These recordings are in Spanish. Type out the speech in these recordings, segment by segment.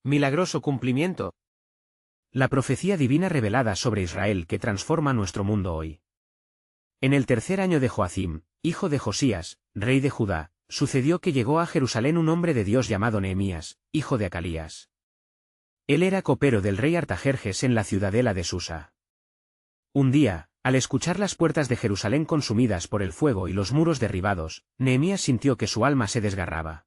Milagroso cumplimiento. La profecía divina revelada sobre Israel que transforma nuestro mundo hoy. En el tercer año de Joacim, hijo de Josías, rey de Judá, sucedió que llegó a Jerusalén un hombre de Dios llamado Nehemías, hijo de Acalías. Él era copero del rey Artajerjes en la ciudadela de Susa. Un día, al escuchar las puertas de Jerusalén consumidas por el fuego y los muros derribados, Nehemías sintió que su alma se desgarraba.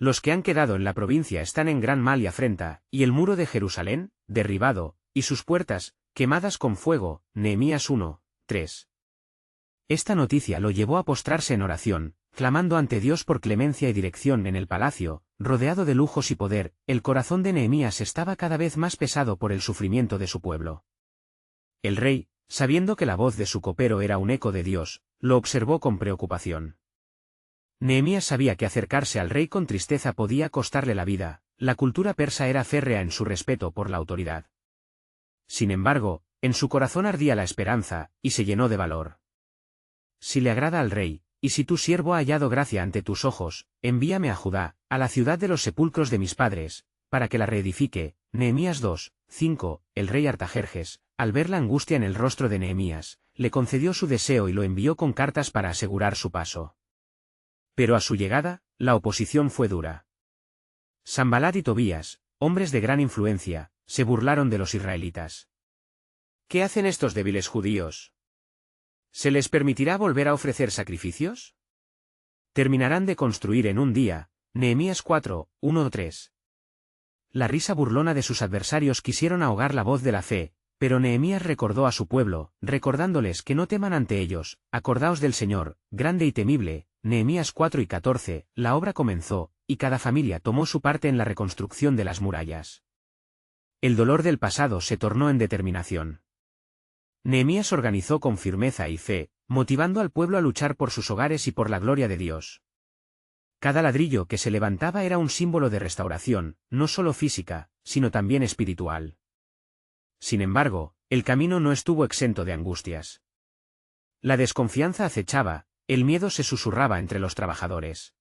Los que han quedado en la provincia están en gran mal y afrenta, y el muro de Jerusalén, derribado, y sus puertas, quemadas con fuego. Nehemías 1, 3. Esta noticia lo llevó a postrarse en oración, clamando ante Dios por clemencia y dirección en el palacio, rodeado de lujos y poder. El corazón de Nehemías estaba cada vez más pesado por el sufrimiento de su pueblo. El rey, sabiendo que la voz de su copero era un eco de Dios, lo observó con preocupación. Nehemías sabía que acercarse al rey con tristeza podía costarle la vida. La cultura persa era férrea en su respeto por la autoridad. Sin embargo, en su corazón ardía la esperanza, y se llenó de valor. Si le agrada al rey, y si tu siervo ha hallado gracia ante tus ojos, envíame a Judá, a la ciudad de los sepulcros de mis padres, para que la reedifique. Nehemías 2, 5. El rey Artajerjes, al ver la angustia en el rostro de Nehemías, le concedió su deseo y lo envió con cartas para asegurar su paso. Pero a su llegada, la oposición fue dura. Sanbalat y Tobías, hombres de gran influencia, se burlaron de los israelitas. ¿Qué hacen estos débiles judíos? ¿Se les permitirá volver a ofrecer sacrificios? Terminarán de construir en un día. Nehemías 4, 1-3. La risa burlona de sus adversarios quisieron ahogar la voz de la fe, pero Nehemías recordó a su pueblo, recordándoles que no teman ante ellos. Acordaos del Señor, grande y temible. Nehemías 4 y 14, la obra comenzó, y cada familia tomó su parte en la reconstrucción de las murallas. El dolor del pasado se tornó en determinación. Nehemías organizó con firmeza y fe, motivando al pueblo a luchar por sus hogares y por la gloria de Dios. Cada ladrillo que se levantaba era un símbolo de restauración, no solo física, sino también espiritual. Sin embargo, el camino no estuvo exento de angustias. La desconfianza acechaba. El miedo se susurraba entre los trabajadores.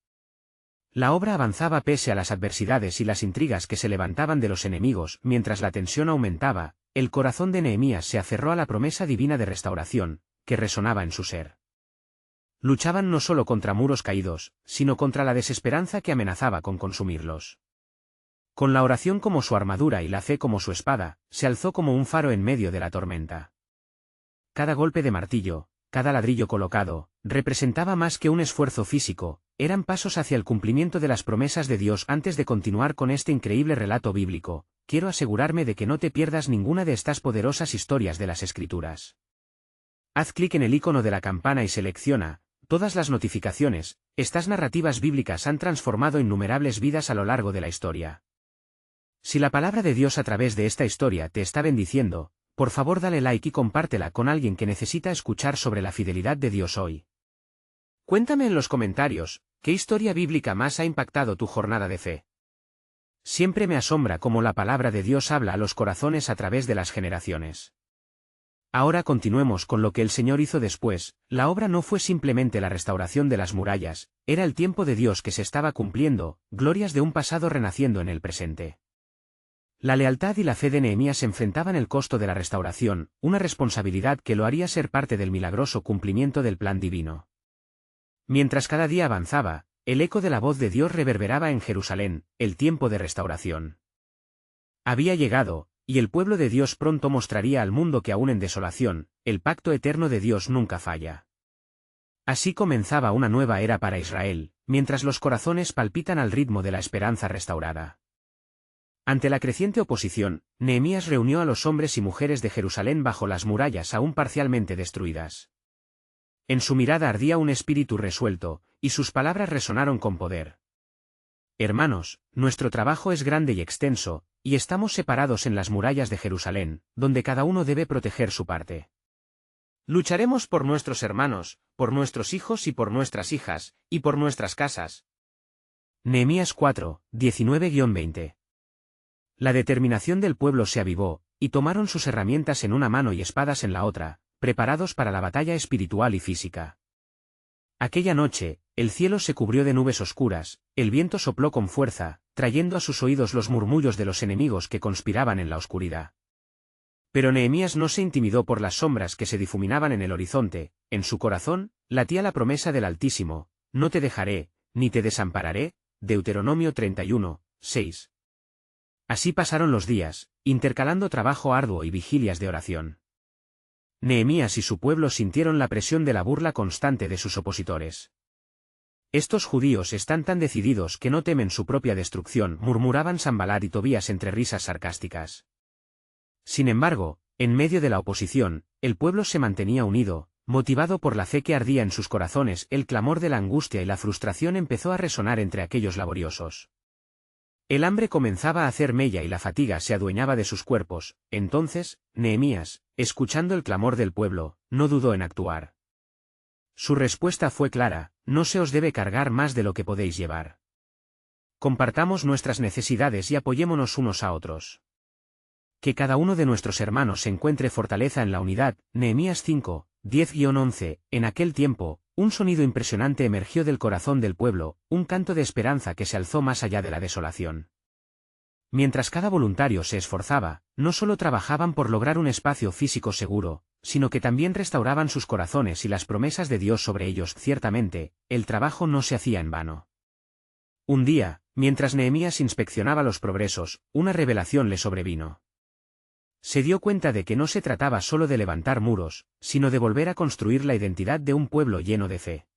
La obra avanzaba pese a las adversidades y las intrigas que se levantaban de los enemigos. Mientras la tensión aumentaba, el corazón de Nehemías se aferró a la promesa divina de restauración, que resonaba en su ser. Luchaban no solo contra muros caídos, sino contra la desesperanza que amenazaba con consumirlos. Con la oración como su armadura y la fe como su espada, se alzó como un faro en medio de la tormenta. Cada golpe de martillo, cada ladrillo colocado, representaba más que un esfuerzo físico, eran pasos hacia el cumplimiento de las promesas de Dios. Antes de continuar con este increíble relato bíblico, quiero asegurarme de que no te pierdas ninguna de estas poderosas historias de las Escrituras. Haz clic en el icono de la campana y selecciona todas las notificaciones. Estas narrativas bíblicas han transformado innumerables vidas a lo largo de la historia. Si la palabra de Dios a través de esta historia te está bendiciendo, por favor dale like y compártela con alguien que necesita escuchar sobre la fidelidad de Dios hoy. Cuéntame en los comentarios, ¿qué historia bíblica más ha impactado tu jornada de fe? Siempre me asombra cómo la palabra de Dios habla a los corazones a través de las generaciones. Ahora continuemos con lo que el Señor hizo después. La obra no fue simplemente la restauración de las murallas, era el tiempo de Dios que se estaba cumpliendo, glorias de un pasado renaciendo en el presente. La lealtad y la fe de Nehemías enfrentaban el costo de la restauración, una responsabilidad que lo haría ser parte del milagroso cumplimiento del plan divino. Mientras cada día avanzaba, el eco de la voz de Dios reverberaba en Jerusalén. El tiempo de restauración había llegado, y el pueblo de Dios pronto mostraría al mundo que aún en desolación, el pacto eterno de Dios nunca falla. Así comenzaba una nueva era para Israel, mientras los corazones palpitan al ritmo de la esperanza restaurada. Ante la creciente oposición, Nehemías reunió a los hombres y mujeres de Jerusalén bajo las murallas aún parcialmente destruidas. En su mirada ardía un espíritu resuelto, y sus palabras resonaron con poder. Hermanos, nuestro trabajo es grande y extenso, y estamos separados en las murallas de Jerusalén, donde cada uno debe proteger su parte. Lucharemos por nuestros hermanos, por nuestros hijos y por nuestras hijas, y por nuestras casas. Nehemías 4, 19-20. La determinación del pueblo se avivó, y tomaron sus herramientas en una mano y espadas en la otra, preparados para la batalla espiritual y física. Aquella noche, el cielo se cubrió de nubes oscuras, el viento sopló con fuerza, trayendo a sus oídos los murmullos de los enemigos que conspiraban en la oscuridad. Pero Nehemías no se intimidó por las sombras que se difuminaban en el horizonte, en su corazón latía la promesa del Altísimo: no te dejaré, ni te desampararé. Deuteronomio 31, 6. Así pasaron los días, intercalando trabajo arduo y vigilias de oración. Nehemías y su pueblo sintieron la presión de la burla constante de sus opositores. Estos judíos están tan decididos que no temen su propia destrucción, murmuraban Sanbalat y Tobías entre risas sarcásticas. Sin embargo, en medio de la oposición, el pueblo se mantenía unido, motivado por la fe que ardía en sus corazones. El clamor de la angustia y la frustración empezó a resonar entre aquellos laboriosos. El hambre comenzaba a hacer mella y la fatiga se adueñaba de sus cuerpos. Entonces, Nehemías, escuchando el clamor del pueblo, no dudó en actuar. Su respuesta fue clara: no se os debe cargar más de lo que podéis llevar. Compartamos nuestras necesidades y apoyémonos unos a otros. Que cada uno de nuestros hermanos encuentre fortaleza en la unidad. Nehemías 5, 10-11. En aquel tiempo, un sonido impresionante emergió del corazón del pueblo, un canto de esperanza que se alzó más allá de la desolación. Mientras cada voluntario se esforzaba, no solo trabajaban por lograr un espacio físico seguro, sino que también restauraban sus corazones y las promesas de Dios sobre ellos. Ciertamente, el trabajo no se hacía en vano. Un día, mientras Nehemías inspeccionaba los progresos, una revelación le sobrevino. Se dio cuenta de que no se trataba solo de levantar muros, sino de volver a construir la identidad de un pueblo lleno de fe.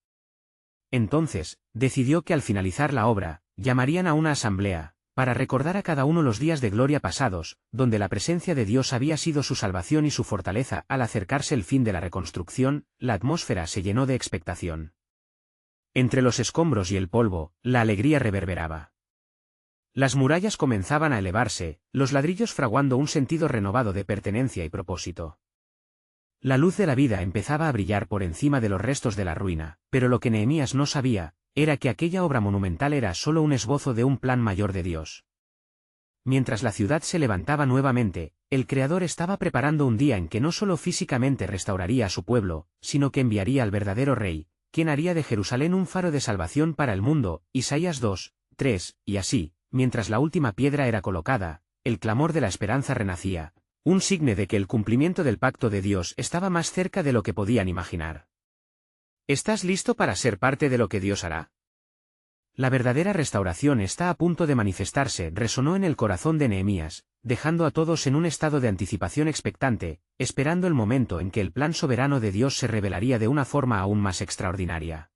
Entonces, decidió que al finalizar la obra, llamarían a una asamblea, para recordar a cada uno los días de gloria pasados, donde la presencia de Dios había sido su salvación y su fortaleza. Al acercarse el fin de la reconstrucción, la atmósfera se llenó de expectación. Entre los escombros y el polvo, la alegría reverberaba. Las murallas comenzaban a elevarse, los ladrillos fraguando un sentido renovado de pertenencia y propósito. La luz de la vida empezaba a brillar por encima de los restos de la ruina, pero lo que Nehemías no sabía, era que aquella obra monumental era solo un esbozo de un plan mayor de Dios. Mientras la ciudad se levantaba nuevamente, el Creador estaba preparando un día en que no solo físicamente restauraría a su pueblo, sino que enviaría al verdadero Rey, quien haría de Jerusalén un faro de salvación para el mundo. Isaías 2, 3, y así, mientras la última piedra era colocada, el clamor de la esperanza renacía, un signo de que el cumplimiento del pacto de Dios estaba más cerca de lo que podían imaginar. ¿Estás listo para ser parte de lo que Dios hará? La verdadera restauración está a punto de manifestarse, resonó en el corazón de Nehemías, dejando a todos en un estado de anticipación expectante, esperando el momento en que el plan soberano de Dios se revelaría de una forma aún más extraordinaria.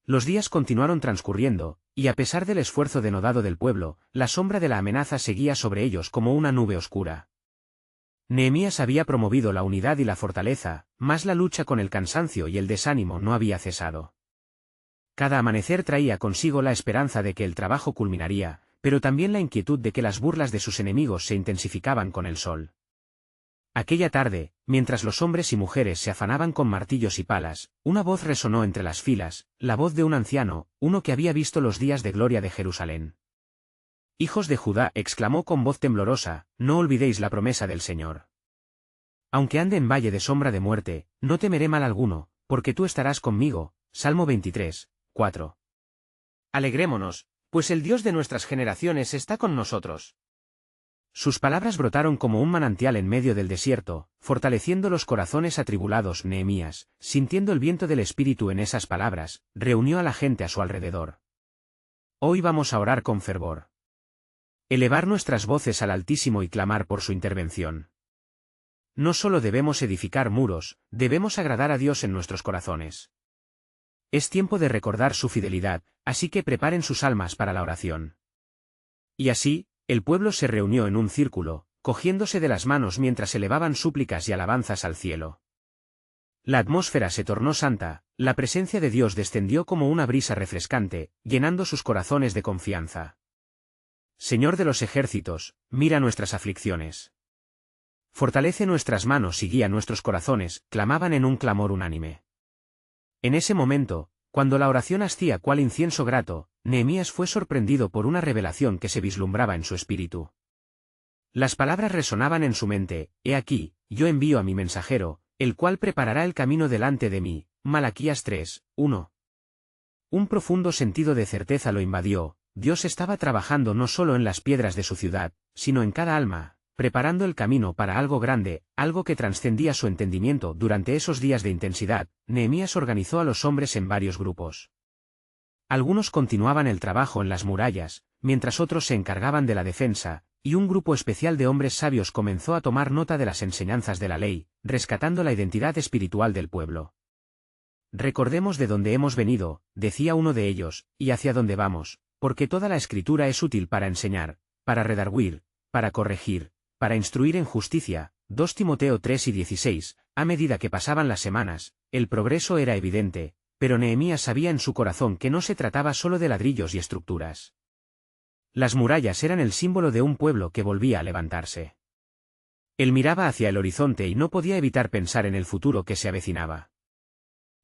Los días continuaron transcurriendo, y a pesar del esfuerzo denodado del pueblo, la sombra de la amenaza seguía sobre ellos como una nube oscura. Nehemías había promovido la unidad y la fortaleza, mas la lucha con el cansancio y el desánimo no había cesado. Cada amanecer traía consigo la esperanza de que el trabajo culminaría, pero también la inquietud de que las burlas de sus enemigos se intensificaban con el sol. Aquella tarde, mientras los hombres y mujeres se afanaban con martillos y palas, una voz resonó entre las filas, la voz de un anciano, uno que había visto los días de gloria de Jerusalén. «Hijos de Judá», exclamó con voz temblorosa, «no olvidéis la promesa del Señor. Aunque ande en valle de sombra de muerte, no temeré mal alguno, porque tú estarás conmigo». Salmo 23, 4. Alegrémonos, pues el Dios de nuestras generaciones está con nosotros. Sus palabras brotaron como un manantial en medio del desierto, fortaleciendo los corazones atribulados. Nehemías, sintiendo el viento del Espíritu en esas palabras, reunió a la gente a su alrededor. Hoy vamos a orar con fervor. Elevar nuestras voces al Altísimo y clamar por su intervención. No solo debemos edificar muros, debemos agradar a Dios en nuestros corazones. Es tiempo de recordar su fidelidad, así que preparen sus almas para la oración. Y así, el pueblo se reunió en un círculo, cogiéndose de las manos mientras elevaban súplicas y alabanzas al cielo. La atmósfera se tornó santa, la presencia de Dios descendió como una brisa refrescante, llenando sus corazones de confianza. Señor de los ejércitos, mira nuestras aflicciones. Fortalece nuestras manos y guía nuestros corazones, clamaban en un clamor unánime. En ese momento, cuando la oración hacía cual incienso grato, Nehemías fue sorprendido por una revelación que se vislumbraba en su espíritu. Las palabras resonaban en su mente: «He aquí, yo envío a mi mensajero, el cual preparará el camino delante de mí». Malaquías 3, 1. Un profundo sentido de certeza lo invadió, Dios estaba trabajando no solo en las piedras de su ciudad, sino en cada alma, preparando el camino para algo grande, algo que trascendía su entendimiento. Durante esos días de intensidad, Nehemías organizó a los hombres en varios grupos. Algunos continuaban el trabajo en las murallas, mientras otros se encargaban de la defensa, y un grupo especial de hombres sabios comenzó a tomar nota de las enseñanzas de la ley, rescatando la identidad espiritual del pueblo. Recordemos de dónde hemos venido, decía uno de ellos, y hacia dónde vamos, porque toda la escritura es útil para enseñar, para redarguir, para corregir, para instruir en justicia. 2 Timoteo 3 y 16, a medida que pasaban las semanas, el progreso era evidente, pero Nehemías sabía en su corazón que no se trataba solo de ladrillos y estructuras. Las murallas eran el símbolo de un pueblo que volvía a levantarse. Él miraba hacia el horizonte y no podía evitar pensar en el futuro que se avecinaba.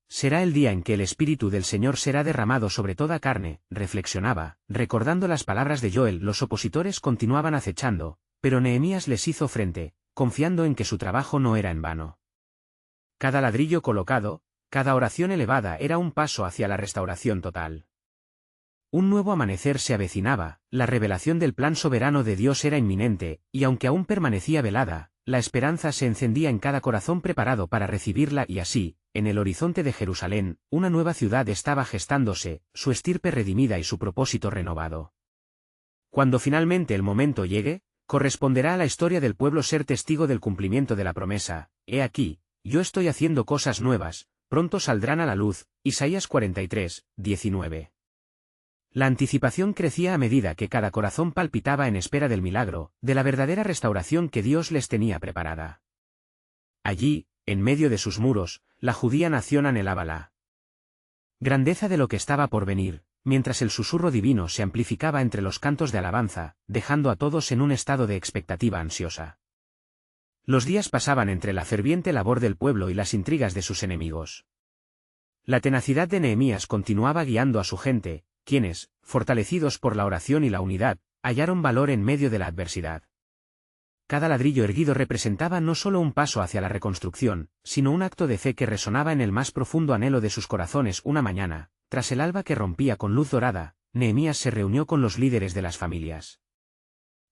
Será el día en que el Espíritu del Señor será derramado sobre toda carne, reflexionaba, recordando las palabras de Joel. Los opositores continuaban acechando, pero Nehemías les hizo frente, confiando en que su trabajo no era en vano. Cada ladrillo colocado, cada oración elevada era un paso hacia la restauración total. Un nuevo amanecer se avecinaba, la revelación del plan soberano de Dios era inminente, y aunque aún permanecía velada, la esperanza se encendía en cada corazón preparado para recibirla. Y así, en el horizonte de Jerusalén, una nueva ciudad estaba gestándose, su estirpe redimida y su propósito renovado. Cuando finalmente el momento llegue, corresponderá a la historia del pueblo ser testigo del cumplimiento de la promesa. He aquí, yo estoy haciendo cosas nuevas, pronto saldrán a la luz. Isaías 43, 19. La anticipación crecía a medida que cada corazón palpitaba en espera del milagro, de la verdadera restauración que Dios les tenía preparada. Allí, en medio de sus muros, la judía nación anhelaba la grandeza de lo que estaba por venir, mientras el susurro divino se amplificaba entre los cantos de alabanza, dejando a todos en un estado de expectativa ansiosa. Los días pasaban entre la ferviente labor del pueblo y las intrigas de sus enemigos. La tenacidad de Nehemías continuaba guiando a su gente, quienes, fortalecidos por la oración y la unidad, hallaron valor en medio de la adversidad. Cada ladrillo erguido representaba no solo un paso hacia la reconstrucción, sino un acto de fe que resonaba en el más profundo anhelo de sus corazones. Una mañana, tras el alba que rompía con luz dorada, Nehemías se reunió con los líderes de las familias.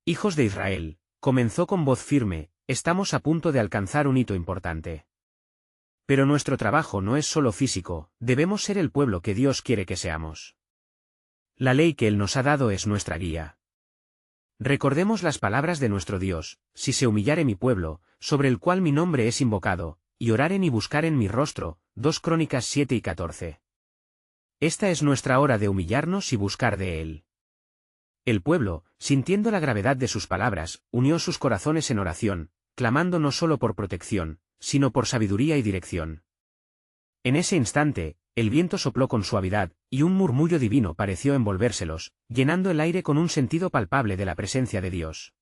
Hijos de Israel, comenzó con voz firme, estamos a punto de alcanzar un hito importante. Pero nuestro trabajo no es solo físico, debemos ser el pueblo que Dios quiere que seamos. La ley que Él nos ha dado es nuestra guía. Recordemos las palabras de nuestro Dios: si se humillare mi pueblo, sobre el cual mi nombre es invocado, y oraren y buscaren mi rostro. 2 Crónicas 7 y 14. Esta es nuestra hora de humillarnos y buscar de Él. El pueblo, sintiendo la gravedad de sus palabras, unió sus corazones en oración, clamando no solo por protección, sino por sabiduría y dirección. En ese instante, el viento sopló con suavidad, y un murmullo divino pareció envolvérselos, llenando el aire con un sentido palpable de la presencia de Dios.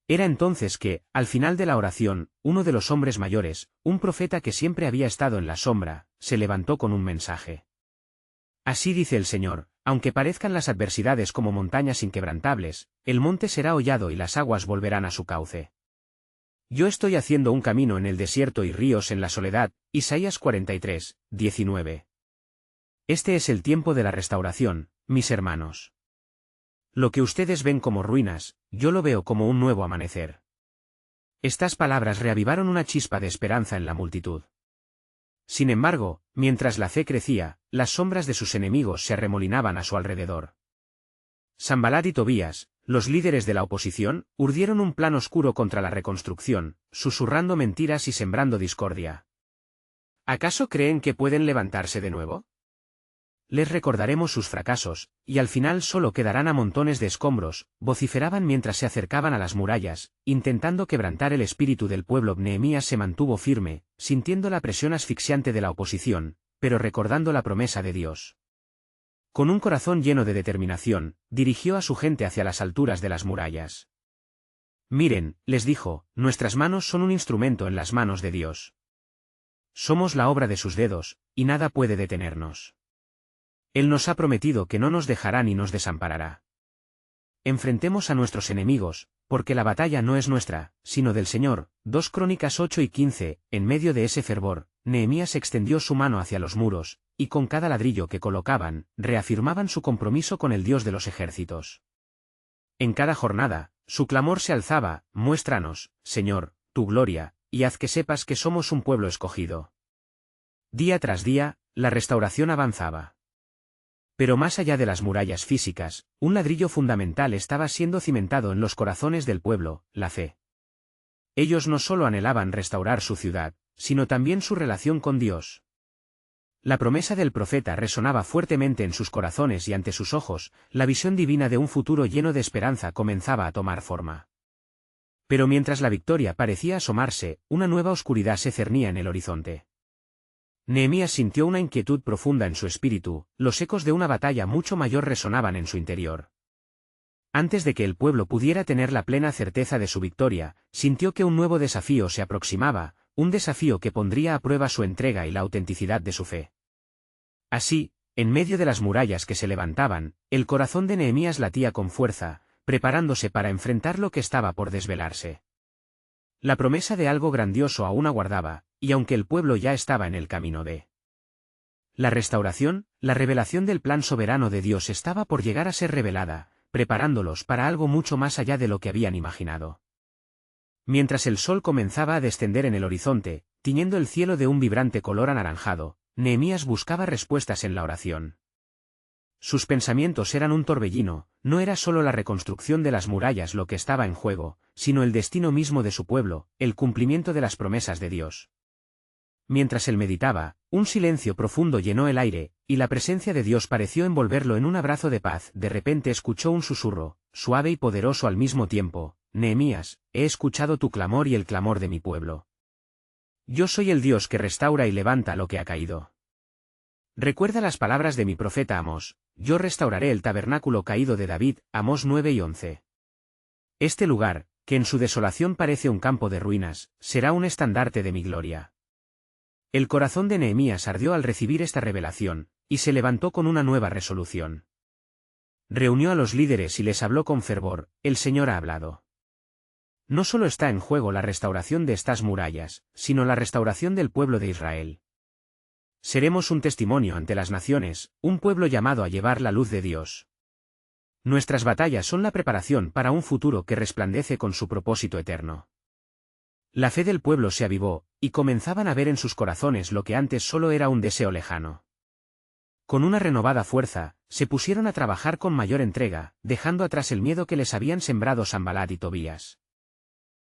Era entonces que, al final de la oración, uno de los hombres mayores, un profeta que siempre había estado en la sombra, se levantó con un mensaje. Así dice el Señor: aunque parezcan las adversidades como montañas inquebrantables, el monte será hollado y las aguas volverán a su cauce. Yo estoy haciendo un camino en el desierto y ríos en la soledad. Isaías 43, 19. Este es el tiempo de la restauración, mis hermanos. Lo que ustedes ven como ruinas, yo lo veo como un nuevo amanecer. Estas palabras reavivaron una chispa de esperanza en la multitud. Sin embargo, mientras la fe crecía, las sombras de sus enemigos se arremolinaban a su alrededor. Sanbalat y Tobías, los líderes de la oposición, urdieron un plan oscuro contra la reconstrucción, susurrando mentiras y sembrando discordia. ¿Acaso creen que pueden levantarse de nuevo? Les recordaremos sus fracasos, y al final solo quedarán a montones de escombros, vociferaban mientras se acercaban a las murallas, intentando quebrantar el espíritu del pueblo. Nehemías se mantuvo firme, sintiendo la presión asfixiante de la oposición, pero recordando la promesa de Dios. Con un corazón lleno de determinación, dirigió a su gente hacia las alturas de las murallas. Miren, les dijo, nuestras manos son un instrumento en las manos de Dios. Somos la obra de sus dedos, y nada puede detenernos. Él nos ha prometido que no nos dejará ni nos desamparará. Enfrentemos a nuestros enemigos, porque la batalla no es nuestra, sino del Señor. 2 Crónicas 8 y 15, en medio de ese fervor, Nehemías extendió su mano hacia los muros, y con cada ladrillo que colocaban, reafirmaban su compromiso con el Dios de los ejércitos. En cada jornada, su clamor se alzaba: muéstranos, Señor, tu gloria, y haz que sepas que somos un pueblo escogido. Día tras día, la restauración avanzaba. Pero más allá de las murallas físicas, un ladrillo fundamental estaba siendo cimentado en los corazones del pueblo: la fe. Ellos no solo anhelaban restaurar su ciudad, sino también su relación con Dios. La promesa del profeta resonaba fuertemente en sus corazones y ante sus ojos, la visión divina de un futuro lleno de esperanza comenzaba a tomar forma. Pero mientras la victoria parecía asomarse, una nueva oscuridad se cernía en el horizonte. Nehemías sintió una inquietud profunda en su espíritu, los ecos de una batalla mucho mayor resonaban en su interior. Antes de que el pueblo pudiera tener la plena certeza de su victoria, sintió que un nuevo desafío se aproximaba, un desafío que pondría a prueba su entrega y la autenticidad de su fe. Así, en medio de las murallas que se levantaban, el corazón de Nehemías latía con fuerza, preparándose para enfrentar lo que estaba por desvelarse. La promesa de algo grandioso aún aguardaba, y aunque el pueblo ya estaba en el camino de la restauración, la revelación del plan soberano de Dios estaba por llegar a ser revelada, preparándolos para algo mucho más allá de lo que habían imaginado. Mientras el sol comenzaba a descender en el horizonte, tiñendo el cielo de un vibrante color anaranjado, Nehemías buscaba respuestas en la oración. Sus pensamientos eran un torbellino, no era solo la reconstrucción de las murallas lo que estaba en juego, sino el destino mismo de su pueblo, el cumplimiento de las promesas de Dios. Mientras él meditaba, un silencio profundo llenó el aire, y la presencia de Dios pareció envolverlo en un abrazo de paz. De repente escuchó un susurro, suave y poderoso al mismo tiempo: Nehemías, he escuchado tu clamor y el clamor de mi pueblo. Yo soy el Dios que restaura y levanta lo que ha caído. Recuerda las palabras de mi profeta Amós: yo restauraré el tabernáculo caído de David. Amós 9:11. Este lugar, que en su desolación parece un campo de ruinas, será un estandarte de mi gloria. El corazón de Nehemías ardió al recibir esta revelación, y se levantó con una nueva resolución. Reunió a los líderes y les habló con fervor: el Señor ha hablado. No solo está en juego la restauración de estas murallas, sino la restauración del pueblo de Israel. Seremos un testimonio ante las naciones, un pueblo llamado a llevar la luz de Dios. Nuestras batallas son la preparación para un futuro que resplandece con su propósito eterno. La fe del pueblo se avivó, y comenzaban a ver en sus corazones lo que antes solo era un deseo lejano. Con una renovada fuerza, se pusieron a trabajar con mayor entrega, dejando atrás el miedo que les habían sembrado Sanbalat y Tobías.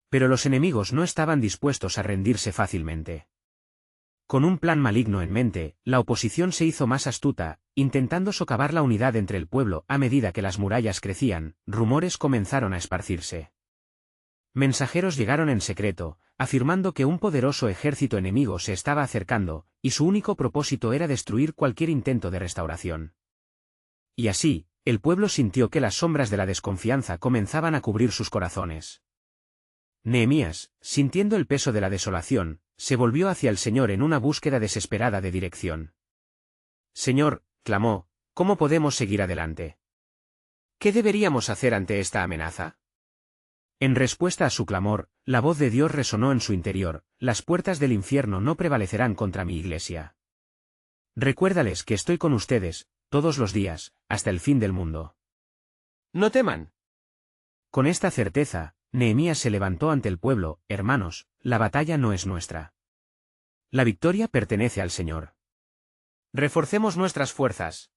Pero los enemigos no estaban dispuestos a rendirse fácilmente. Con un plan maligno en mente, la oposición se hizo más astuta, intentando socavar la unidad entre el pueblo. A medida que las murallas crecían, rumores comenzaron a esparcirse. Mensajeros llegaron en secreto, afirmando que un poderoso ejército enemigo se estaba acercando, y su único propósito era destruir cualquier intento de restauración. Y así, el pueblo sintió que las sombras de la desconfianza comenzaban a cubrir sus corazones. Nehemías, sintiendo el peso de la desolación, se volvió hacia el Señor en una búsqueda desesperada de dirección. Señor, clamó, ¿cómo podemos seguir adelante? ¿Qué deberíamos hacer ante esta amenaza? En respuesta a su clamor, la voz de Dios resonó en su interior: las puertas del infierno no prevalecerán contra mi iglesia. Recuérdales que estoy con ustedes, todos los días, hasta el fin del mundo. No teman. Con esta certeza, Nehemías se levantó ante el pueblo: hermanos, la batalla no es nuestra. La victoria pertenece al Señor. Reforcemos nuestras fuerzas.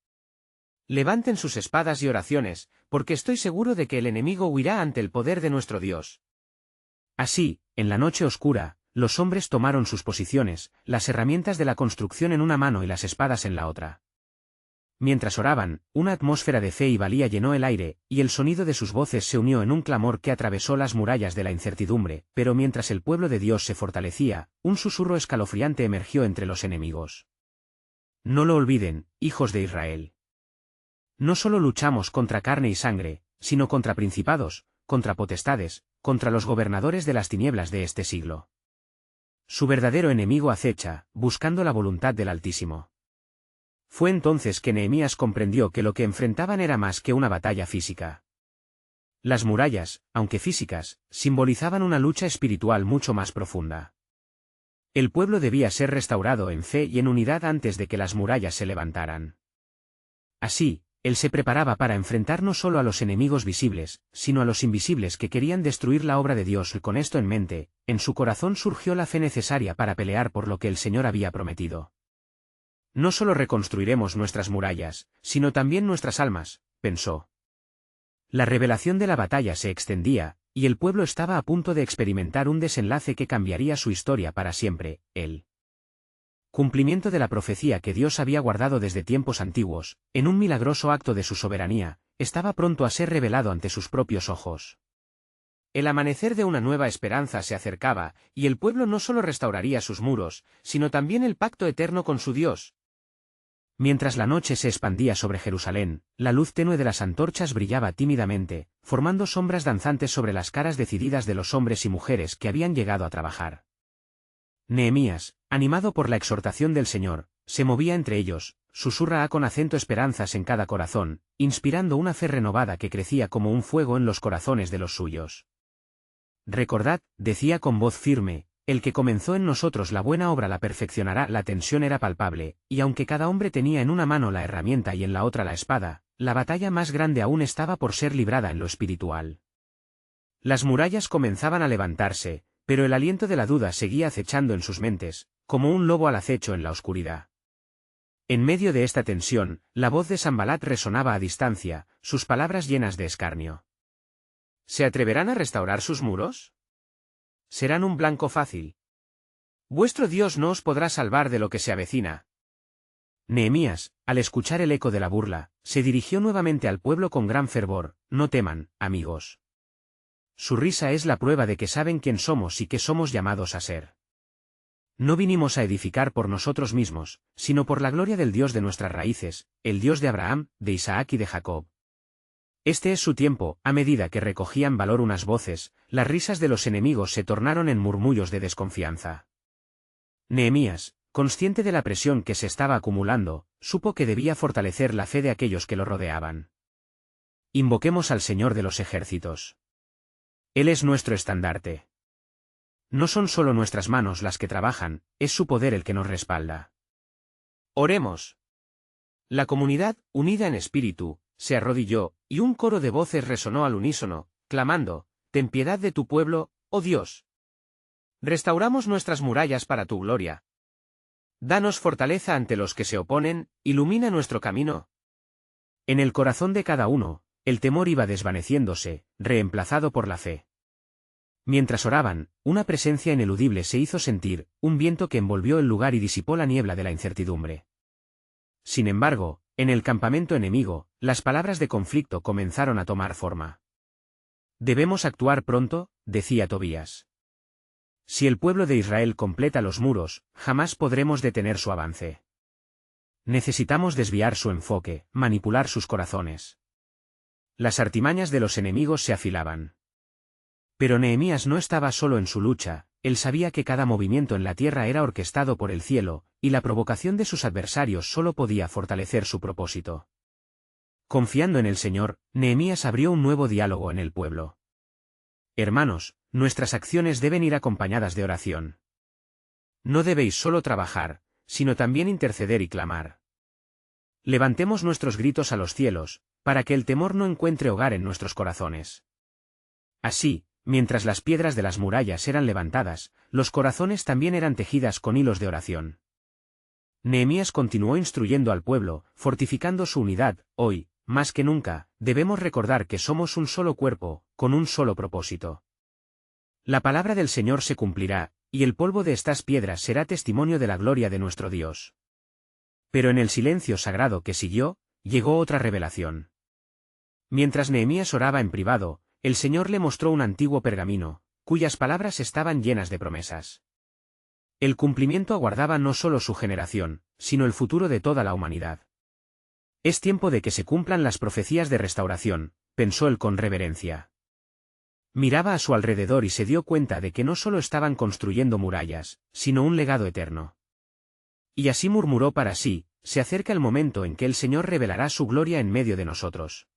Levanten sus espadas y oraciones, porque estoy seguro de que el enemigo huirá ante el poder de nuestro Dios. Así, en la noche oscura, los hombres tomaron sus posiciones, las herramientas de la construcción en una mano y las espadas en la otra. Mientras oraban, una atmósfera de fe y valía llenó el aire, y el sonido de sus voces se unió en un clamor que atravesó las murallas de la incertidumbre. Pero mientras el pueblo de Dios se fortalecía, un susurro escalofriante emergió entre los enemigos. No lo olviden, hijos de Israel. No solo luchamos contra carne y sangre, sino contra principados, contra potestades, contra los gobernadores de las tinieblas de este siglo. Su verdadero enemigo acecha, buscando la voluntad del Altísimo. Fue entonces que Nehemías comprendió que lo que enfrentaban era más que una batalla física. Las murallas, aunque físicas, simbolizaban una lucha espiritual mucho más profunda. El pueblo debía ser restaurado en fe y en unidad antes de que las murallas se levantaran. Así, él se preparaba para enfrentar no solo a los enemigos visibles, sino a los invisibles que querían destruir la obra de Dios, y con esto en mente, en su corazón surgió la fe necesaria para pelear por lo que el Señor había prometido. No solo reconstruiremos nuestras murallas, sino también nuestras almas, pensó. La revelación de la batalla se extendía, y el pueblo estaba a punto de experimentar un desenlace que cambiaría su historia para siempre, el cumplimiento de la profecía que Dios había guardado desde tiempos antiguos, en un milagroso acto de su soberanía, estaba pronto a ser revelado ante sus propios ojos. El amanecer de una nueva esperanza se acercaba, y el pueblo no solo restauraría sus muros, sino también el pacto eterno con su Dios. Mientras la noche se expandía sobre Jerusalén, la luz tenue de las antorchas brillaba tímidamente, formando sombras danzantes sobre las caras decididas de los hombres y mujeres que habían llegado a trabajar. Nehemías, animado por la exhortación del Señor, se movía entre ellos, susurra con acento esperanzas en cada corazón, inspirando una fe renovada que crecía como un fuego en los corazones de los suyos. Recordad, decía con voz firme, el que comenzó en nosotros la buena obra la perfeccionará. La tensión era palpable, y aunque cada hombre tenía en una mano la herramienta y en la otra la espada, la batalla más grande aún estaba por ser librada en lo espiritual. Las murallas comenzaban a levantarse, pero el aliento de la duda seguía acechando en sus mentes, como un lobo al acecho en la oscuridad. En medio de esta tensión, la voz de Sanbalat resonaba a distancia, sus palabras llenas de escarnio. ¿Se atreverán a restaurar sus muros? Serán un blanco fácil. Vuestro Dios no os podrá salvar de lo que se avecina. Nehemías, al escuchar el eco de la burla, se dirigió nuevamente al pueblo con gran fervor. No teman, amigos. Su risa es la prueba de que saben quién somos y qué somos llamados a ser. No vinimos a edificar por nosotros mismos, sino por la gloria del Dios de nuestras raíces, el Dios de Abraham, de Isaac y de Jacob. Este es su tiempo. A medida que recogían valor unas voces, las risas de los enemigos se tornaron en murmullos de desconfianza. Nehemías, consciente de la presión que se estaba acumulando, supo que debía fortalecer la fe de aquellos que lo rodeaban. Invoquemos al Señor de los ejércitos. Él es nuestro estandarte. No son solo nuestras manos las que trabajan, es su poder el que nos respalda. Oremos. La comunidad, unida en espíritu, se arrodilló, y un coro de voces resonó al unísono, clamando: «Ten piedad de tu pueblo, oh Dios. Restauramos nuestras murallas para tu gloria. Danos fortaleza ante los que se oponen, ilumina nuestro camino». En el corazón de cada uno, el temor iba desvaneciéndose, reemplazado por la fe. Mientras oraban, una presencia ineludible se hizo sentir, un viento que envolvió el lugar y disipó la niebla de la incertidumbre. Sin embargo, en el campamento enemigo, las palabras de conflicto comenzaron a tomar forma. «Debemos actuar pronto», decía Tobías. «Si el pueblo de Israel completa los muros, jamás podremos detener su avance. Necesitamos desviar su enfoque, manipular sus corazones». Las artimañas de los enemigos se afilaban. Pero Nehemías no estaba solo en su lucha, él sabía que cada movimiento en la tierra era orquestado por el cielo, y la provocación de sus adversarios solo podía fortalecer su propósito. Confiando en el Señor, Nehemías abrió un nuevo diálogo en el pueblo. «Hermanos, nuestras acciones deben ir acompañadas de oración. No debéis solo trabajar, sino también interceder y clamar. Levantemos nuestros gritos a los cielos, para que el temor no encuentre hogar en nuestros corazones». Así, mientras las piedras de las murallas eran levantadas, los corazones también eran tejidas con hilos de oración. Nehemías continuó instruyendo al pueblo, fortificando su unidad. Hoy, más que nunca, debemos recordar que somos un solo cuerpo, con un solo propósito. La palabra del Señor se cumplirá, y el polvo de estas piedras será testimonio de la gloria de nuestro Dios. Pero en el silencio sagrado que siguió, llegó otra revelación. Mientras Nehemías oraba en privado, el Señor le mostró un antiguo pergamino, cuyas palabras estaban llenas de promesas. El cumplimiento aguardaba no solo su generación, sino el futuro de toda la humanidad. «Es tiempo de que se cumplan las profecías de restauración», pensó él con reverencia. Miraba a su alrededor y se dio cuenta de que no solo estaban construyendo murallas, sino un legado eterno. Y así murmuró para sí: «Se acerca el momento en que el Señor revelará su gloria en medio de nosotros».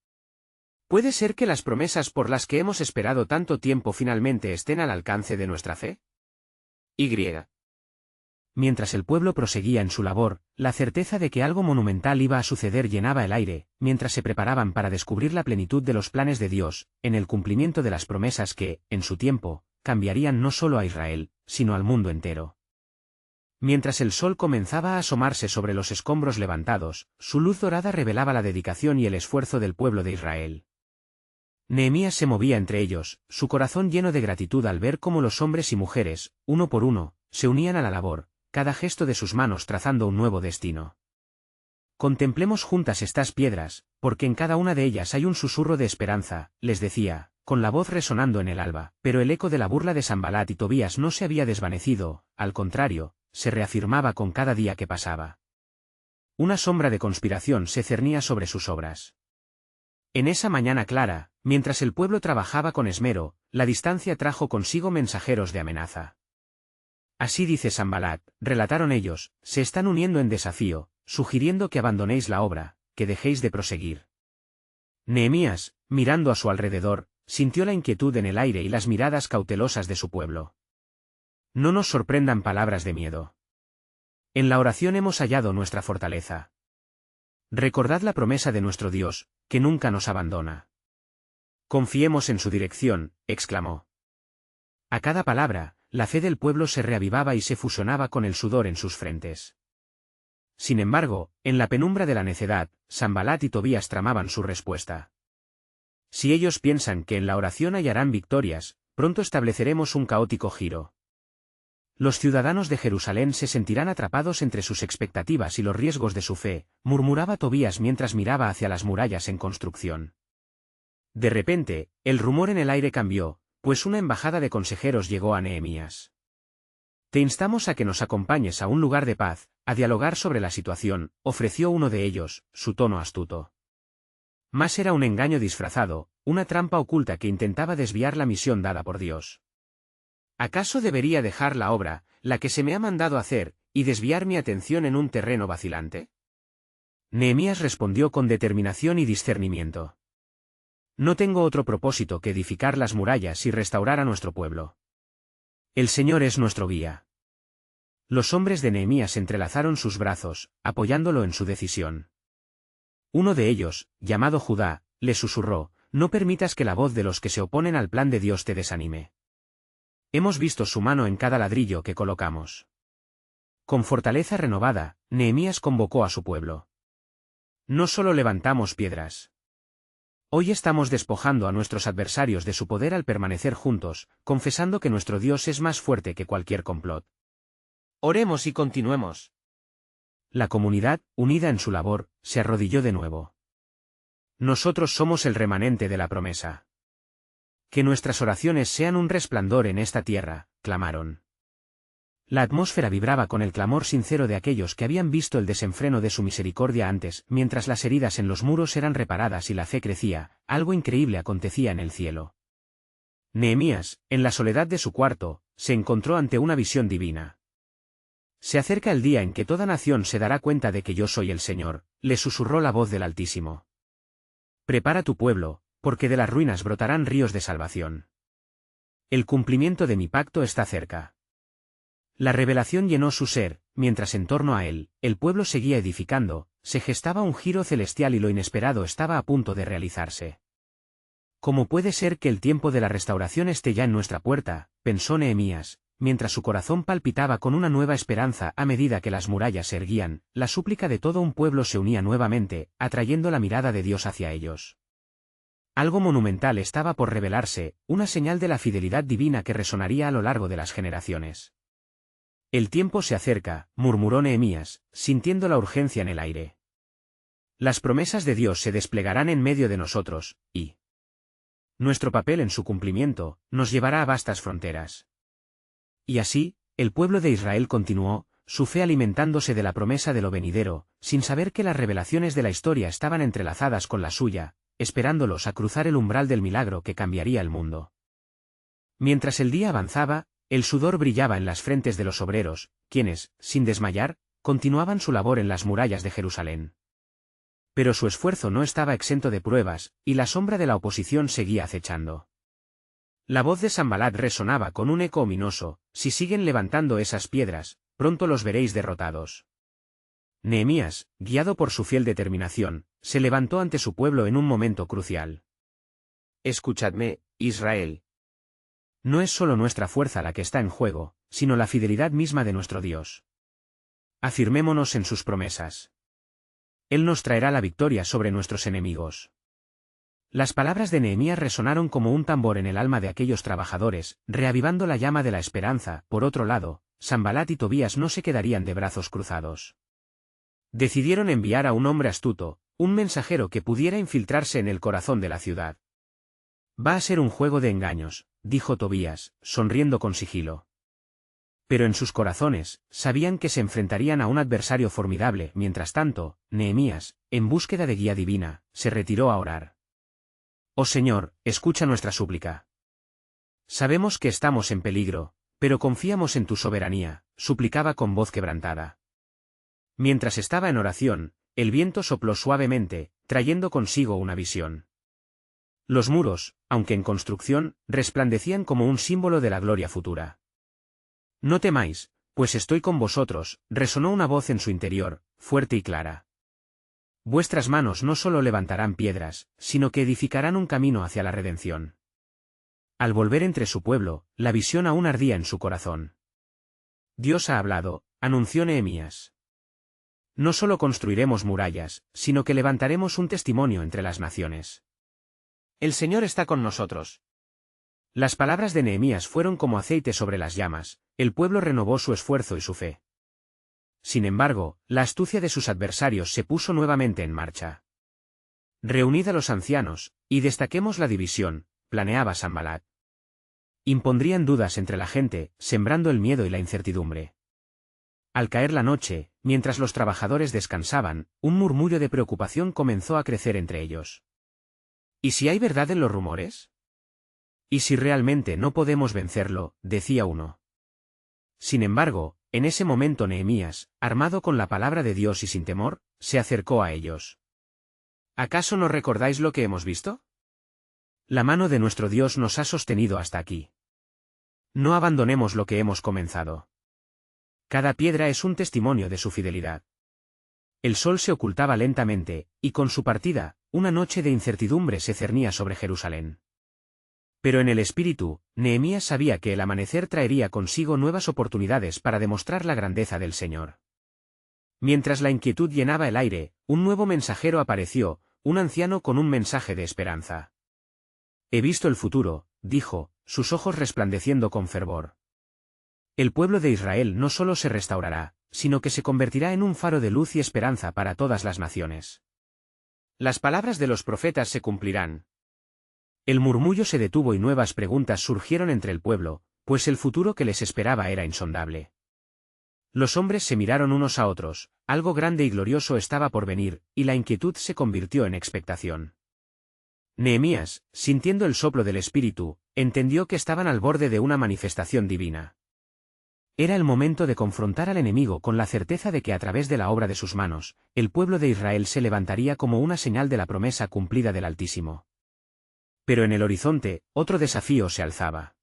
¿Puede ser que las promesas por las que hemos esperado tanto tiempo finalmente estén al alcance de nuestra fe? Y. mientras el pueblo proseguía en su labor, la certeza de que algo monumental iba a suceder llenaba el aire, mientras se preparaban para descubrir la plenitud de los planes de Dios, en el cumplimiento de las promesas que, en su tiempo, cambiarían no solo a Israel, sino al mundo entero. Mientras el sol comenzaba a asomarse sobre los escombros levantados, su luz dorada revelaba la dedicación y el esfuerzo del pueblo de Israel. Nehemías se movía entre ellos, su corazón lleno de gratitud al ver cómo los hombres y mujeres, uno por uno, se unían a la labor, cada gesto de sus manos trazando un nuevo destino. Contemplemos juntas estas piedras, porque en cada una de ellas hay un susurro de esperanza, les decía, con la voz resonando en el alba, pero el eco de la burla de Sanbalat y Tobías no se había desvanecido, al contrario, se reafirmaba con cada día que pasaba. Una sombra de conspiración se cernía sobre sus obras. En esa mañana clara, mientras el pueblo trabajaba con esmero, la distancia trajo consigo mensajeros de amenaza. Así dice Sanbalat, relataron ellos, se están uniendo en desafío, sugiriendo que abandonéis la obra, que dejéis de proseguir. Nehemías, mirando a su alrededor, sintió la inquietud en el aire y las miradas cautelosas de su pueblo. No nos sorprendan palabras de miedo. En la oración hemos hallado nuestra fortaleza. Recordad la promesa de nuestro Dios, que nunca nos abandona. Confiemos en su dirección, exclamó. A cada palabra, la fe del pueblo se reavivaba y se fusionaba con el sudor en sus frentes. Sin embargo, en la penumbra de la necedad, Sanbalat y Tobías tramaban su respuesta. Si ellos piensan que en la oración hallarán victorias, pronto estableceremos un caótico giro. Los ciudadanos de Jerusalén se sentirán atrapados entre sus expectativas y los riesgos de su fe, murmuraba Tobías mientras miraba hacia las murallas en construcción. De repente, el rumor en el aire cambió, pues una embajada de consejeros llegó a Nehemías. Te instamos a que nos acompañes a un lugar de paz, a dialogar sobre la situación, ofreció uno de ellos, su tono astuto. Mas era un engaño disfrazado, una trampa oculta que intentaba desviar la misión dada por Dios. ¿Acaso debería dejar la obra, la que se me ha mandado hacer, y desviar mi atención en un terreno vacilante? Nehemías respondió con determinación y discernimiento. No tengo otro propósito que edificar las murallas y restaurar a nuestro pueblo. El Señor es nuestro guía. Los hombres de Nehemías entrelazaron sus brazos, apoyándolo en su decisión. Uno de ellos, llamado Judá, le susurró, no permitas que la voz de los que se oponen al plan de Dios te desanime. Hemos visto su mano en cada ladrillo que colocamos. Con fortaleza renovada, Nehemías convocó a su pueblo. No solo levantamos piedras. Hoy estamos despojando a nuestros adversarios de su poder al permanecer juntos, confesando que nuestro Dios es más fuerte que cualquier complot. Oremos y continuemos. La comunidad, unida en su labor, se arrodilló de nuevo. Nosotros somos el remanente de la promesa. Que nuestras oraciones sean un resplandor en esta tierra, clamaron. La atmósfera vibraba con el clamor sincero de aquellos que habían visto el desenfreno de su misericordia antes, mientras las heridas en los muros eran reparadas y la fe crecía, algo increíble acontecía en el cielo. Nehemías, en la soledad de su cuarto, se encontró ante una visión divina. Se acerca el día en que toda nación se dará cuenta de que yo soy el Señor, le susurró la voz del Altísimo. Prepara tu pueblo, porque de las ruinas brotarán ríos de salvación. El cumplimiento de mi pacto está cerca. La revelación llenó su ser, mientras en torno a él, el pueblo seguía edificando, se gestaba un giro celestial y lo inesperado estaba a punto de realizarse. ¿Cómo puede ser que el tiempo de la restauración esté ya en nuestra puerta?, pensó Nehemías, mientras su corazón palpitaba con una nueva esperanza a medida que las murallas se erguían, la súplica de todo un pueblo se unía nuevamente, atrayendo la mirada de Dios hacia ellos. Algo monumental estaba por revelarse, una señal de la fidelidad divina que resonaría a lo largo de las generaciones. El tiempo se acerca, murmuró Nehemías, sintiendo la urgencia en el aire. Las promesas de Dios se desplegarán en medio de nosotros, y nuestro papel en su cumplimiento nos llevará a vastas fronteras. Y así, el pueblo de Israel continuó, su fe alimentándose de la promesa de lo venidero, sin saber que las revelaciones de la historia estaban entrelazadas con la suya, esperándolos a cruzar el umbral del milagro que cambiaría el mundo. Mientras el día avanzaba, el sudor brillaba en las frentes de los obreros, quienes, sin desmayar, continuaban su labor en las murallas de Jerusalén. Pero su esfuerzo no estaba exento de pruebas, y la sombra de la oposición seguía acechando. La voz de Sanbalat resonaba con un eco ominoso, si siguen levantando esas piedras, pronto los veréis derrotados. Nehemías, guiado por su fiel determinación, se levantó ante su pueblo en un momento crucial. Escuchadme, Israel. No es solo nuestra fuerza la que está en juego, sino la fidelidad misma de nuestro Dios. Afirmémonos en sus promesas. Él nos traerá la victoria sobre nuestros enemigos. Las palabras de Nehemías resonaron como un tambor en el alma de aquellos trabajadores, reavivando la llama de la esperanza. Por otro lado, Sanbalat y Tobías no se quedarían de brazos cruzados. Decidieron enviar a un hombre astuto, un mensajero que pudiera infiltrarse en el corazón de la ciudad. Va a ser un juego de engaños, dijo Tobías, sonriendo con sigilo. Pero en sus corazones, sabían que se enfrentarían a un adversario formidable. Mientras tanto, Nehemías, en búsqueda de guía divina, se retiró a orar. Oh Señor, escucha nuestra súplica. Sabemos que estamos en peligro, pero confiamos en tu soberanía, suplicaba con voz quebrantada. Mientras estaba en oración, el viento sopló suavemente, trayendo consigo una visión. Los muros, aunque en construcción, resplandecían como un símbolo de la gloria futura. No temáis, pues estoy con vosotros, resonó una voz en su interior, fuerte y clara. Vuestras manos no solo levantarán piedras, sino que edificarán un camino hacia la redención. Al volver entre su pueblo, la visión aún ardía en su corazón. Dios ha hablado, anunció Nehemías. No solo construiremos murallas, sino que levantaremos un testimonio entre las naciones. El Señor está con nosotros. Las palabras de Nehemías fueron como aceite sobre las llamas, el pueblo renovó su esfuerzo y su fe. Sin embargo, la astucia de sus adversarios se puso nuevamente en marcha. Reunid a los ancianos, y destaquemos la división, planeaba Sanbalat. Impondrían dudas entre la gente, sembrando el miedo y la incertidumbre. Al caer la noche, mientras los trabajadores descansaban, un murmullo de preocupación comenzó a crecer entre ellos. ¿Y si hay verdad en los rumores? ¿Y si realmente no podemos vencerlo?, decía uno. Sin embargo, en ese momento Nehemías, armado con la palabra de Dios y sin temor, se acercó a ellos. ¿Acaso no recordáis lo que hemos visto? La mano de nuestro Dios nos ha sostenido hasta aquí. No abandonemos lo que hemos comenzado. Cada piedra es un testimonio de su fidelidad. El sol se ocultaba lentamente, y con su partida, una noche de incertidumbre se cernía sobre Jerusalén. Pero en el espíritu, Nehemías sabía que el amanecer traería consigo nuevas oportunidades para demostrar la grandeza del Señor. Mientras la inquietud llenaba el aire, un nuevo mensajero apareció, un anciano con un mensaje de esperanza. He visto el futuro, dijo, sus ojos resplandeciendo con fervor. El pueblo de Israel no solo se restaurará, sino que se convertirá en un faro de luz y esperanza para todas las naciones. Las palabras de los profetas se cumplirán. El murmullo se detuvo y nuevas preguntas surgieron entre el pueblo, pues el futuro que les esperaba era insondable. Los hombres se miraron unos a otros, algo grande y glorioso estaba por venir, y la inquietud se convirtió en expectación. Nehemías, sintiendo el soplo del Espíritu, entendió que estaban al borde de una manifestación divina. Era el momento de confrontar al enemigo con la certeza de que a través de la obra de sus manos, el pueblo de Israel se levantaría como una señal de la promesa cumplida del Altísimo. Pero en el horizonte, otro desafío se alzaba.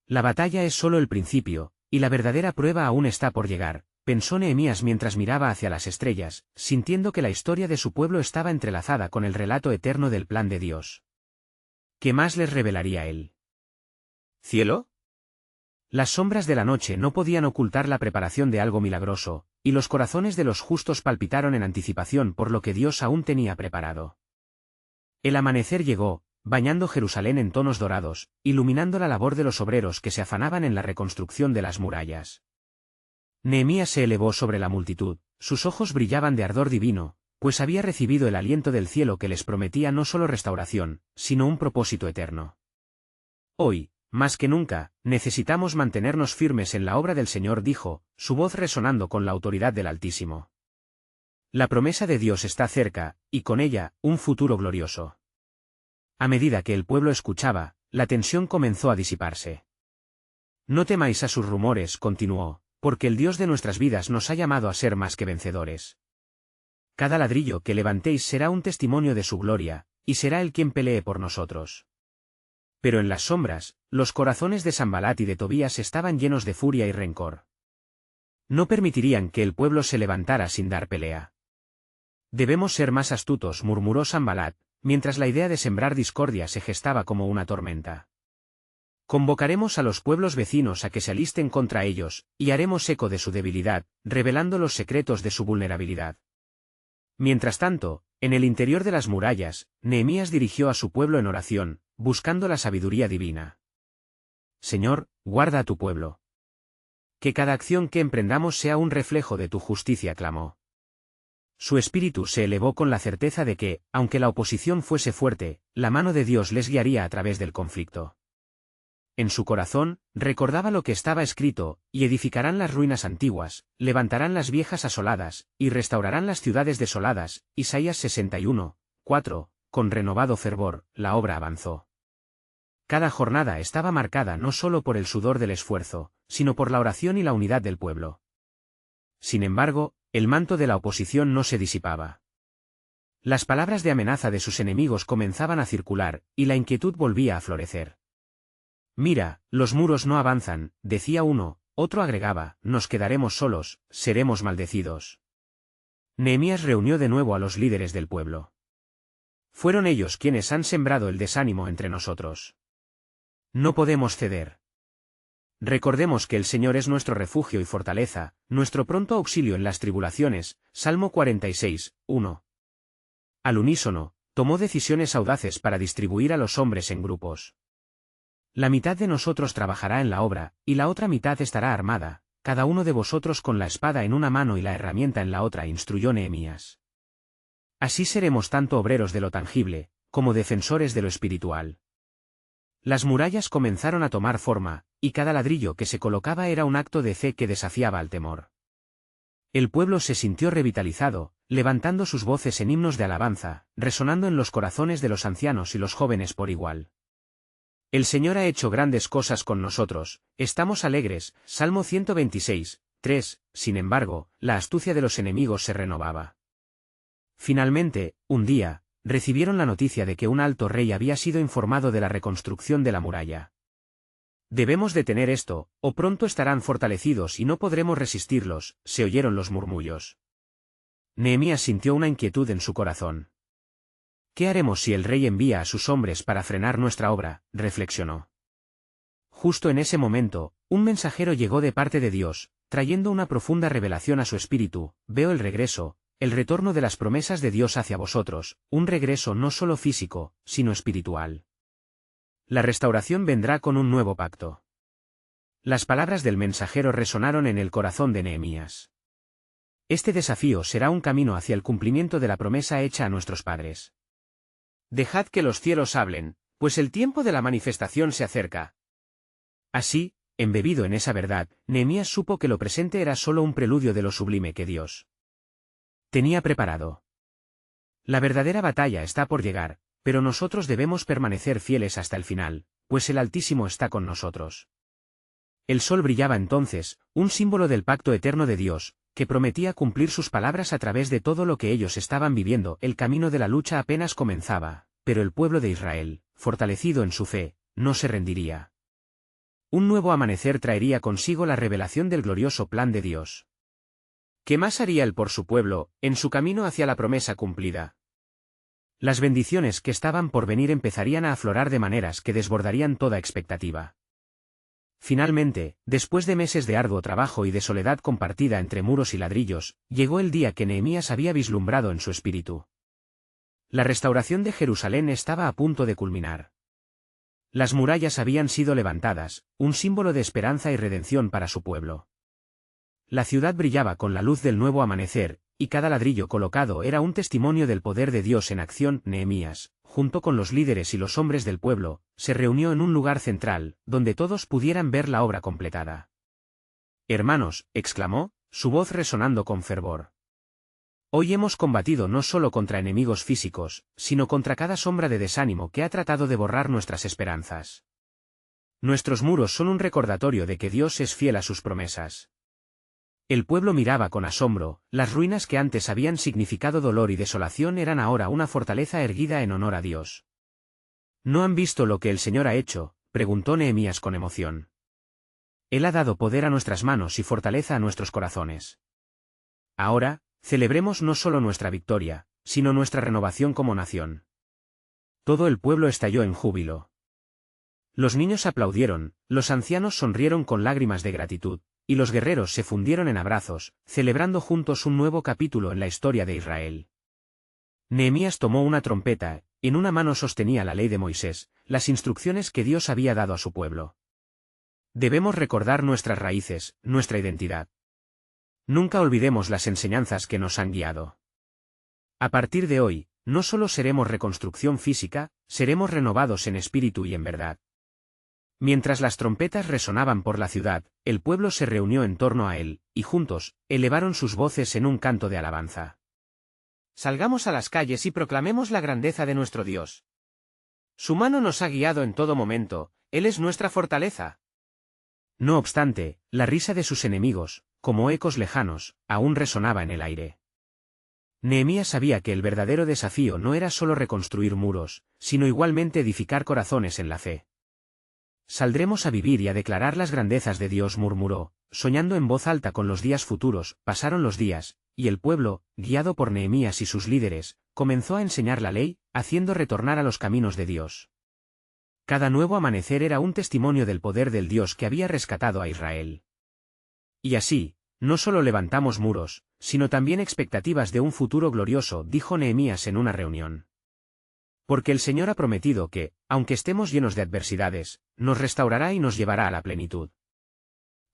La batalla es solo el principio, y la verdadera prueba aún está por llegar, pensó Nehemías mientras miraba hacia las estrellas, sintiendo que la historia de su pueblo estaba entrelazada con el relato eterno del plan de Dios. ¿Qué más les revelaría él? ¿Cielo? Las sombras de la noche no podían ocultar la preparación de algo milagroso, y los corazones de los justos palpitaron en anticipación por lo que Dios aún tenía preparado. El amanecer llegó, bañando Jerusalén en tonos dorados, iluminando la labor de los obreros que se afanaban en la reconstrucción de las murallas. Nehemías se elevó sobre la multitud, sus ojos brillaban de ardor divino, pues había recibido el aliento del cielo que les prometía no solo restauración, sino un propósito eterno. Hoy, más que nunca, necesitamos mantenernos firmes en la obra del Señor, dijo, su voz resonando con la autoridad del Altísimo. La promesa de Dios está cerca, y con ella, un futuro glorioso. A medida que el pueblo escuchaba, la tensión comenzó a disiparse. No temáis a sus rumores, continuó, porque el Dios de nuestras vidas nos ha llamado a ser más que vencedores. Cada ladrillo que levantéis será un testimonio de su gloria, y será Él quien pelee por nosotros. Pero en las sombras, los corazones de Sanbalat y de Tobías estaban llenos de furia y rencor. No permitirían que el pueblo se levantara sin dar pelea. Debemos ser más astutos, murmuró Sanbalat, mientras la idea de sembrar discordia se gestaba como una tormenta. Convocaremos a los pueblos vecinos a que se alisten contra ellos, y haremos eco de su debilidad, revelando los secretos de su vulnerabilidad. Mientras tanto, en el interior de las murallas, Nehemías dirigió a su pueblo en oración, buscando la sabiduría divina. Señor, guarda a tu pueblo. Que cada acción que emprendamos sea un reflejo de tu justicia, clamó. Su espíritu se elevó con la certeza de que, aunque la oposición fuese fuerte, la mano de Dios les guiaría a través del conflicto. En su corazón, recordaba lo que estaba escrito, y edificarán las ruinas antiguas, levantarán las viejas asoladas, y restaurarán las ciudades desoladas. Isaías 61, 4, con renovado fervor, la obra avanzó. Cada jornada estaba marcada no solo por el sudor del esfuerzo, sino por la oración y la unidad del pueblo. Sin embargo, el manto de la oposición no se disipaba. Las palabras de amenaza de sus enemigos comenzaban a circular, y la inquietud volvía a florecer. Mira, los muros no avanzan, decía uno, otro agregaba, nos quedaremos solos, seremos maldecidos. Nehemías reunió de nuevo a los líderes del pueblo. Fueron ellos quienes han sembrado el desánimo entre nosotros. No podemos ceder. Recordemos que el Señor es nuestro refugio y fortaleza, nuestro pronto auxilio en las tribulaciones. Salmo 46, 1. Al unísono, tomó decisiones audaces para distribuir a los hombres en grupos. La mitad de nosotros trabajará en la obra, y la otra mitad estará armada, cada uno de vosotros con la espada en una mano y la herramienta en la otra, instruyó Nehemías. Así seremos tanto obreros de lo tangible, como defensores de lo espiritual. Las murallas comenzaron a tomar forma, y cada ladrillo que se colocaba era un acto de fe que desafiaba al temor. El pueblo se sintió revitalizado, levantando sus voces en himnos de alabanza, resonando en los corazones de los ancianos y los jóvenes por igual. El Señor ha hecho grandes cosas con nosotros, estamos alegres. Salmo 126, 3. Sin embargo, la astucia de los enemigos se renovaba. Finalmente, un día, recibieron la noticia de que un alto rey había sido informado de la reconstrucción de la muralla. Debemos detener esto, o pronto estarán fortalecidos y no podremos resistirlos, se oyeron los murmullos. Nehemías sintió una inquietud en su corazón. ¿Qué haremos si el rey envía a sus hombres para frenar nuestra obra?, reflexionó. Justo en ese momento, un mensajero llegó de parte de Dios, trayendo una profunda revelación a su espíritu. Veo el regreso, el retorno de las promesas de Dios hacia vosotros, un regreso no solo físico, sino espiritual. La restauración vendrá con un nuevo pacto. Las palabras del mensajero resonaron en el corazón de Nehemías. Este desafío será un camino hacia el cumplimiento de la promesa hecha a nuestros padres. Dejad que los cielos hablen, pues el tiempo de la manifestación se acerca. Así, embebido en esa verdad, Nehemías supo que lo presente era solo un preludio de lo sublime que Dios tenía preparado. La verdadera batalla está por llegar, pero nosotros debemos permanecer fieles hasta el final, pues el Altísimo está con nosotros. El sol brillaba entonces, un símbolo del pacto eterno de Dios, que prometía cumplir sus palabras a través de todo lo que ellos estaban viviendo. El camino de la lucha apenas comenzaba, pero el pueblo de Israel, fortalecido en su fe, no se rendiría. Un nuevo amanecer traería consigo la revelación del glorioso plan de Dios. ¿Qué más haría él por su pueblo, en su camino hacia la promesa cumplida? Las bendiciones que estaban por venir empezarían a aflorar de maneras que desbordarían toda expectativa. Finalmente, después de meses de arduo trabajo y de soledad compartida entre muros y ladrillos, llegó el día que Nehemías había vislumbrado en su espíritu. La restauración de Jerusalén estaba a punto de culminar. Las murallas habían sido levantadas, un símbolo de esperanza y redención para su pueblo. La ciudad brillaba con la luz del nuevo amanecer, y cada ladrillo colocado era un testimonio del poder de Dios en acción. Nehemías, junto con los líderes y los hombres del pueblo, se reunió en un lugar central, donde todos pudieran ver la obra completada. «Hermanos», exclamó, su voz resonando con fervor. «Hoy hemos combatido no solo contra enemigos físicos, sino contra cada sombra de desánimo que ha tratado de borrar nuestras esperanzas. Nuestros muros son un recordatorio de que Dios es fiel a sus promesas». El pueblo miraba con asombro, las ruinas que antes habían significado dolor y desolación eran ahora una fortaleza erguida en honor a Dios. «¿No han visto lo que el Señor ha hecho?», preguntó Nehemías con emoción. Él ha dado poder a nuestras manos y fortaleza a nuestros corazones. Ahora, celebremos no solo nuestra victoria, sino nuestra renovación como nación. Todo el pueblo estalló en júbilo. Los niños aplaudieron, los ancianos sonrieron con lágrimas de gratitud, y los guerreros se fundieron en abrazos, celebrando juntos un nuevo capítulo en la historia de Israel. Nehemías tomó una trompeta, en una mano sostenía la ley de Moisés, las instrucciones que Dios había dado a su pueblo. Debemos recordar nuestras raíces, nuestra identidad. Nunca olvidemos las enseñanzas que nos han guiado. A partir de hoy, no solo seremos reconstrucción física, seremos renovados en espíritu y en verdad. Mientras las trompetas resonaban por la ciudad, el pueblo se reunió en torno a él, y juntos, elevaron sus voces en un canto de alabanza. Salgamos a las calles y proclamemos la grandeza de nuestro Dios. Su mano nos ha guiado en todo momento, Él es nuestra fortaleza. No obstante, la risa de sus enemigos, como ecos lejanos, aún resonaba en el aire. Nehemías sabía que el verdadero desafío no era solo reconstruir muros, sino igualmente edificar corazones en la fe. Saldremos a vivir y a declarar las grandezas de Dios, murmuró, soñando en voz alta con los días futuros. Pasaron los días, y el pueblo, guiado por Nehemías y sus líderes, comenzó a enseñar la ley, haciendo retornar a los caminos de Dios. Cada nuevo amanecer era un testimonio del poder del Dios que había rescatado a Israel. Y así, no solo levantamos muros, sino también expectativas de un futuro glorioso, dijo Nehemías en una reunión. Porque el Señor ha prometido que, aunque estemos llenos de adversidades, nos restaurará y nos llevará a la plenitud.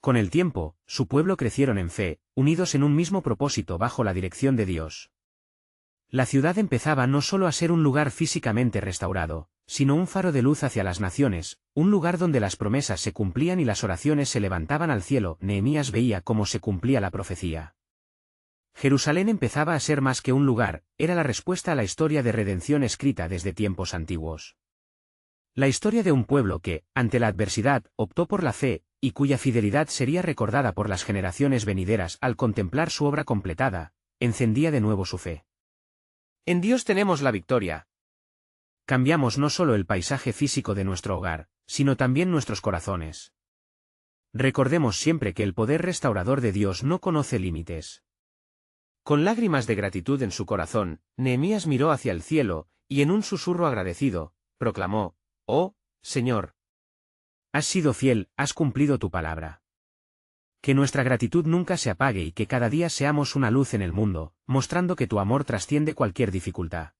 Con el tiempo, su pueblo crecieron en fe, unidos en un mismo propósito bajo la dirección de Dios. La ciudad empezaba no solo a ser un lugar físicamente restaurado, sino un faro de luz hacia las naciones, un lugar donde las promesas se cumplían y las oraciones se levantaban al cielo. Nehemías veía cómo se cumplía la profecía. Jerusalén empezaba a ser más que un lugar, era la respuesta a la historia de redención escrita desde tiempos antiguos. La historia de un pueblo que, ante la adversidad, optó por la fe, y cuya fidelidad sería recordada por las generaciones venideras al contemplar su obra completada, encendía de nuevo su fe. En Dios tenemos la victoria. Cambiamos no solo el paisaje físico de nuestro hogar, sino también nuestros corazones. Recordemos siempre que el poder restaurador de Dios no conoce límites. Con lágrimas de gratitud en su corazón, Nehemías miró hacia el cielo, y en un susurro agradecido, proclamó: «Oh, Señor, has sido fiel, has cumplido tu palabra». Que nuestra gratitud nunca se apague y que cada día seamos una luz en el mundo, mostrando que tu amor trasciende cualquier dificultad.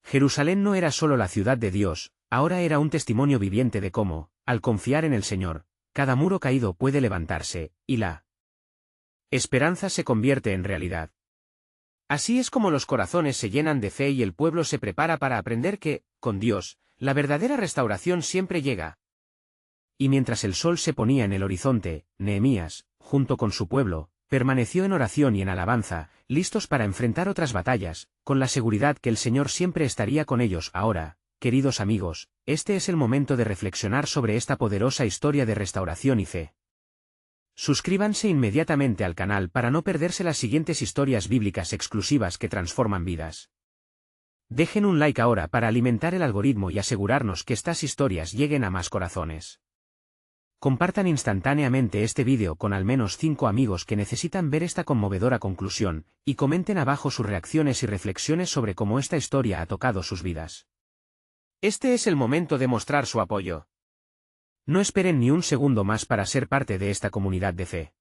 Jerusalén no era solo la ciudad de Dios, ahora era un testimonio viviente de cómo, al confiar en el Señor, cada muro caído puede levantarse, y la esperanza se convierte en realidad. Así es como los corazones se llenan de fe y el pueblo se prepara para aprender que, con Dios, la verdadera restauración siempre llega. Y mientras el sol se ponía en el horizonte, Nehemías, junto con su pueblo, permaneció en oración y en alabanza, listos para enfrentar otras batallas, con la seguridad que el Señor siempre estaría con ellos. Ahora, queridos amigos, este es el momento de reflexionar sobre esta poderosa historia de restauración y fe. Suscríbanse inmediatamente al canal para no perderse las siguientes historias bíblicas exclusivas que transforman vidas. Dejen un like ahora para alimentar el algoritmo y asegurarnos que estas historias lleguen a más corazones. Compartan instantáneamente este vídeo con al menos 5 amigos que necesitan ver esta conmovedora conclusión, y comenten abajo sus reacciones y reflexiones sobre cómo esta historia ha tocado sus vidas. Este es el momento de mostrar su apoyo. No esperen ni un segundo más para ser parte de esta comunidad de fe.